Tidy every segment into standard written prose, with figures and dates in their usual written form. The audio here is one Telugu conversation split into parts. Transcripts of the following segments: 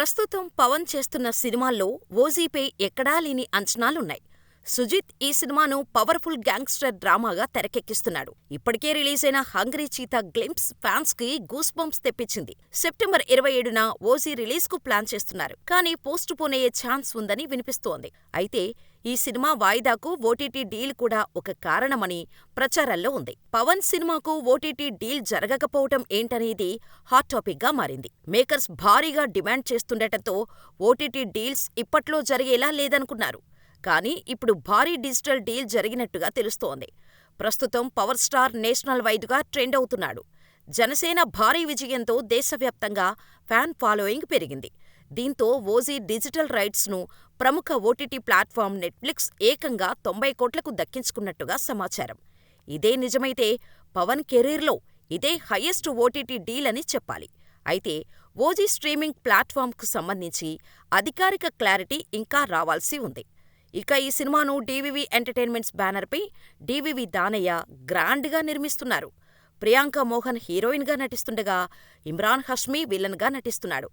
ప్రస్తుతం పవన్ చేస్తున్న సినిమాల్లో ఓజీపై ఎక్కడా లేని అంచనాలున్నాయి. సుజిత్ ఈ సినిమాను పవర్ఫుల్ గ్యాంగ్స్టర్ డ్రామాగా తెరకెక్కిస్తున్నాడు. ఇప్పటికే రిలీజైన హంగ్రీ చీతా గ్లింప్స్ ఫ్యాన్స్ కి గూస్ బంప్స్ తెప్పించింది. సెప్టెంబర్ 27న ఓజీ రిలీజ్ కు ప్లాన్ చేస్తున్నారు. కానీ పోస్ట్ పోన్ అయ్యే ఛాన్స్ ఉందని వినిపిస్తోంది. అయితే ఈ సినిమా వాయిదాకు ఓటీటీ డీల్ కూడా ఒక కారణమని ప్రచారంలో ఉంది. పవన్ సినిమాకు ఓటీటీ డీల్ జరగకపోవటం ఏంటనేది హాట్ టాపిక్ గా మారింది. మేకర్స్ భారీగా డిమాండ్ చేస్తుండటంతో ఓటీటీ డీల్స్ ఇప్పట్లో జరిగేలా లేదనుకున్నారు. కానీ ఇప్పుడు భారీ డిజిటల్ డీల్ జరిగినట్టుగా తెలుస్తోంది. ప్రస్తుతం పవర్ స్టార్ నేషనల్ వైడ్గా ట్రెండ్ అవుతున్నాడు. జనసేన భారీ విజయంతో దేశవ్యాప్తంగా ఫ్యాన్ ఫాలోయింగ్ పెరిగింది. దీంతో ఓజీ డిజిటల్ రైట్స్ ను ప్రముఖ ఓటీటీ ప్లాట్ఫామ్ నెట్ఫ్లిక్స్ ఏకంగా 90 కోట్లకు దక్కించుకున్నట్టుగా సమాచారం. ఇదే నిజమైతే పవన్ కెరీర్లో ఇదే హయ్యెస్ట్ ఓటీటీ డీల్ అని చెప్పాలి. అయితే ఓజీ స్ట్రీమింగ్ ప్లాట్ఫామ్కు సంబంధించి అధికారిక క్లారిటీ ఇంకా రావాల్సి ఉంది. ఇక ఈ సినిమాను డీవీవీ ఎంటర్టైన్మెంట్స్ బ్యానర్పై డీవీవీ దానయ్య గ్రాండ్గా నిర్మిస్తున్నారు. ప్రియాంక మోహన్ హీరోయిన్గా నటిస్తుండగా ఇమ్రాన్ హష్మీ విలన్గా నటిస్తున్నాడు.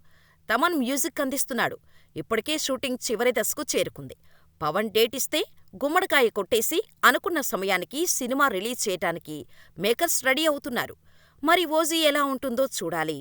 తమన్ మ్యూజిక్ అందిస్తున్నాడు. ఇప్పటికే షూటింగ్ చివరి దశకు చేరుకుంది. పవన్ డేట్ ఇస్తే గుమ్మడికాయ కొట్టేసి అనుకున్న సమయానికి సినిమా రిలీజ్ చేయటానికి మేకర్స్ రెడీ అవుతున్నారు. మరి ఓజీ ఎలా ఉంటుందో చూడాలి.